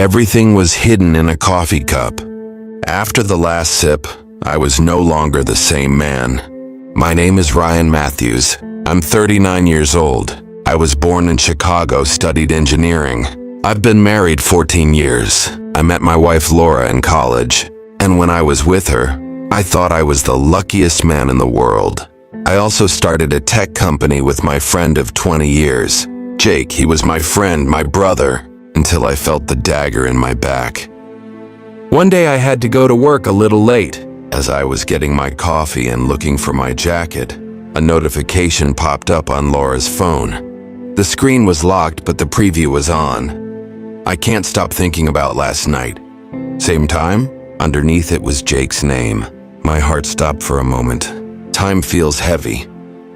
Everything was hidden in a coffee cup. After the last sip, I was no longer the same man. My name is Ryan Matthews. I'm 39 years old. I was born in Chicago, studied engineering. I've been married 14 years. I met my wife Laura in college, and when I was with her, I thought I was the luckiest man in the world. I also started a tech company with my friend of 20 years. Jake, he was my friend, my brother, until I felt the dagger in my back. One day I had to go to work a little late. As I was getting my coffee and looking for my jacket, a notification popped up on Laura's phone. The screen was locked, but the preview was on. I can't stop thinking about last night. Same time, underneath it was Jake's name. My heart stopped for a moment. Time feels heavy.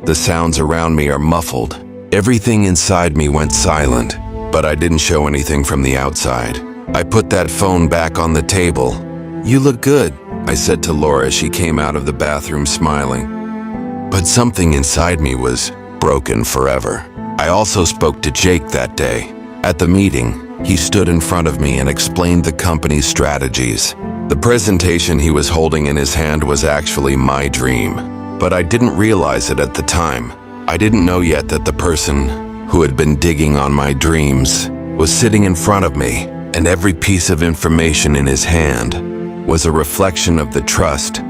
The sounds around me are muffled. Everything inside me went silent, but I didn't show anything from the outside. I put that phone back on the table. "You look good," I said to Laura as she came out of the bathroom smiling. But something inside me was broken forever. I also spoke to Jake that day. At the meeting, he stood in front of me and explained the company's strategies. The presentation he was holding in his hand was actually my dream, but I didn't realize it at the time. I didn't know yet that the person who had been digging on my dreams was sitting in front of me, and every piece of information in his hand was a reflection of the trust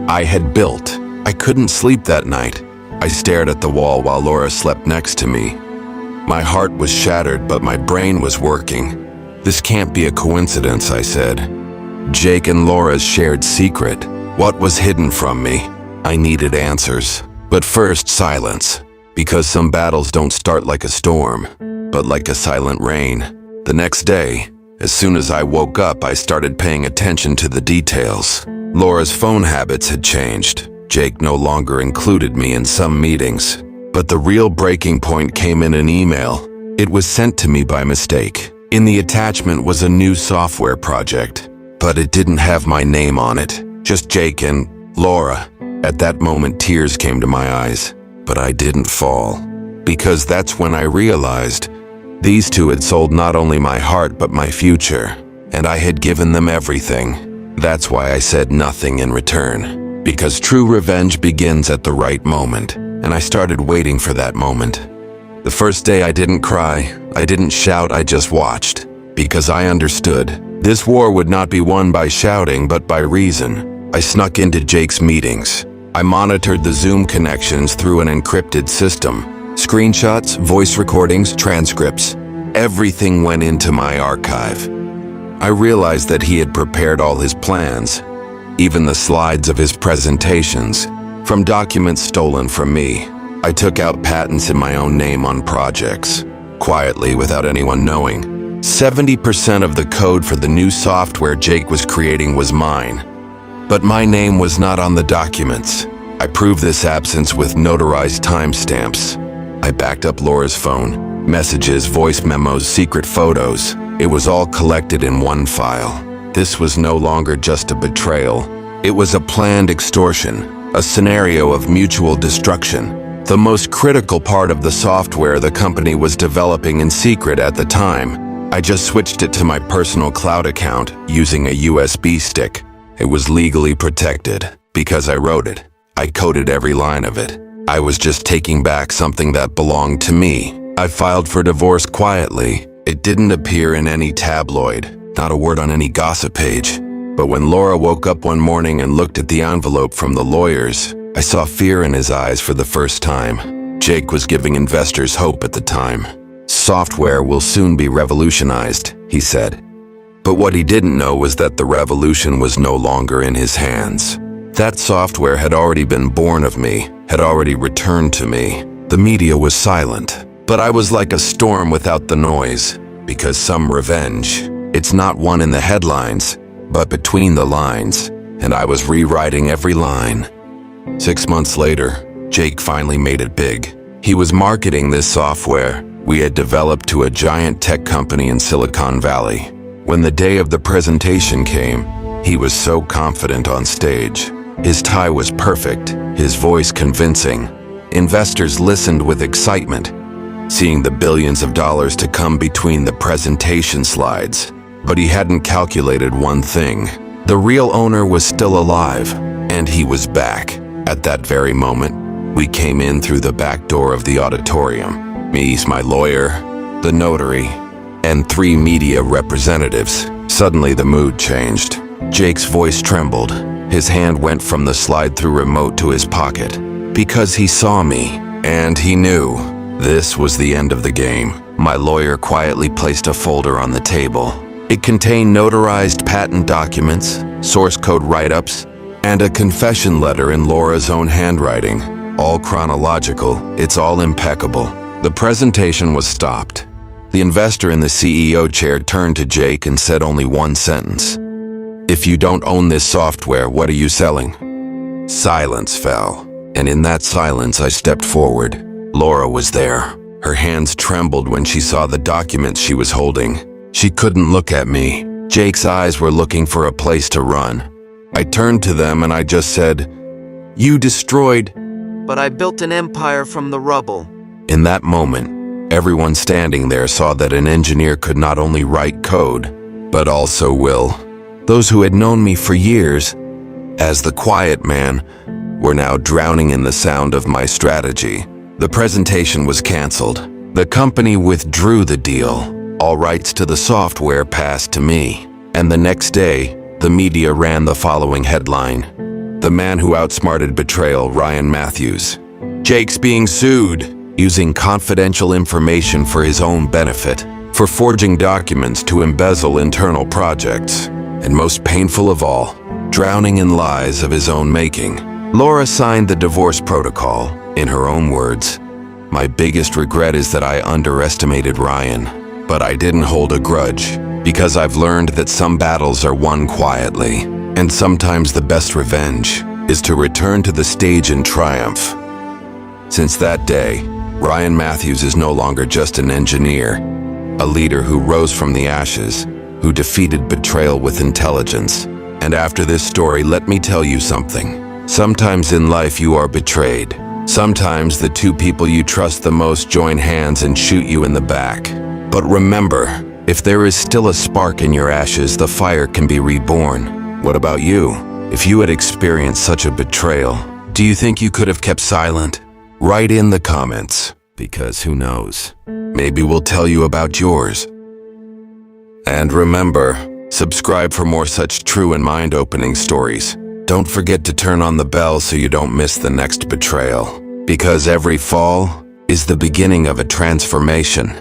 I had built. I couldn't sleep that night. I stared at the wall while Laura slept next to me. My heart was shattered, but my brain was working. "This can't be a coincidence," I said. Jake and Laura's shared secret. What was hidden from me? I needed answers. But first, silence. Because some battles don't start like a storm, but like a silent rain. The next day, as soon as I woke up, I started paying attention to the details. Laura's phone habits had changed. Jake no longer included me in some meetings. But the real breaking point came in an email. It was sent to me by mistake. In the attachment was a new software project, but it didn't have my name on it, just Jake and Laura. At that moment, tears came to my eyes, but I didn't fall, because that's when I realized these two had sold not only my heart but my future, and I had given them everything. That's why I said nothing in return, because true revenge begins at the right moment, and I started waiting for that moment. The first day I didn't cry, I didn't shout, I just watched, because I understood. This war would not be won by shouting, but by reason. I snuck into Jake's meetings. I monitored the Zoom connections through an encrypted system. Screenshots, voice recordings, transcripts. Everything went into my archive. I realized that he had prepared all his plans, even the slides of his presentations, from documents stolen from me. I took out patents in my own name on projects, quietly without anyone knowing. 70% of the code for the new software Jake was creating was mine. But my name was not on the documents. I proved this absence with notarized timestamps. I backed up Laura's phone, messages, voice memos, secret photos. It was all collected in one file. This was no longer just a betrayal. It was a planned extortion, a scenario of mutual destruction. The most critical part of the software the company was developing in secret at the time. I just switched it to my personal cloud account using a USB stick. It was legally protected because I wrote it. I coded every line of it. I was just taking back something that belonged to me. I filed for divorce quietly. It didn't appear in any tabloid, not a word on any gossip page. But when Laura woke up one morning and looked at the envelope from the lawyers, I saw fear in his eyes for the first time. Jake was giving investors hope at the time. "Software will soon be revolutionized," he said. But what he didn't know was that the revolution was no longer in his hands. That software had already been born of me, had already returned to me. The media was silent, but I was like a storm without the noise, because some revenge, it's not won in the headlines, but between the lines, and I was rewriting every line. 6 months later, Jake finally made it big. He was marketing this software we had developed to a giant tech company in Silicon Valley. When the day of the presentation came, he was so confident on stage. His tie was perfect, his voice convincing. Investors listened with excitement, seeing the billions of dollars to come between the presentation slides. But he hadn't calculated one thing. The real owner was still alive, and he was back. At that very moment, we came in through the back door of the auditorium. Me, my lawyer, the notary, and 3 media representatives. Suddenly the mood changed. Jake's voice trembled. His hand went from the slide-through remote to his pocket. Because he saw me, and he knew. This was the end of the game. My lawyer quietly placed a folder on the table. It contained notarized patent documents, source code write-ups, and a confession letter in Laura's own handwriting. All chronological, it's all impeccable. The presentation was stopped. The investor in the CEO chair turned to Jake and said only one sentence. "If you don't own this software, what are you selling?" Silence fell, and in that silence I stepped forward. Laura was there. Her hands trembled when she saw the documents she was holding. She couldn't look at me. Jake's eyes were looking for a place to run. I turned to them and I just said, "You destroyed..." But I built an empire from the rubble. In that moment, everyone standing there saw that an engineer could not only write code, but also will. Those who had known me for years, as the quiet man, were now drowning in the sound of my strategy. The presentation was canceled. The company withdrew the deal. All rights to the software passed to me. And the next day, the media ran the following headline: "The man who outsmarted betrayal, Ryan Matthews. Jake's being sued, using confidential information for his own benefit, for forging documents to embezzle internal projects. And most painful of all, drowning in lies of his own making." Laura signed the divorce protocol. In her own words, "My biggest regret is that I underestimated Ryan. But I didn't hold a grudge, because I've learned that some battles are won quietly, and sometimes the best revenge is to return to the stage in triumph." Since that day, Ryan Matthews is no longer just an engineer, a leader who rose from the ashes, who defeated betrayal with intelligence. And after this story, let me tell you something. Sometimes in life you are betrayed. Sometimes the 2 people you trust the most join hands and shoot you in the back. But remember, if there is still a spark in your ashes, the fire can be reborn. What about you? If you had experienced such a betrayal, do you think you could have kept silent? Write in the comments, because who knows? Maybe we'll tell you about yours. And remember, subscribe for more such true and mind-opening stories. Don't forget to turn on the bell so you don't miss the next betrayal. Because every fall is the beginning of a transformation.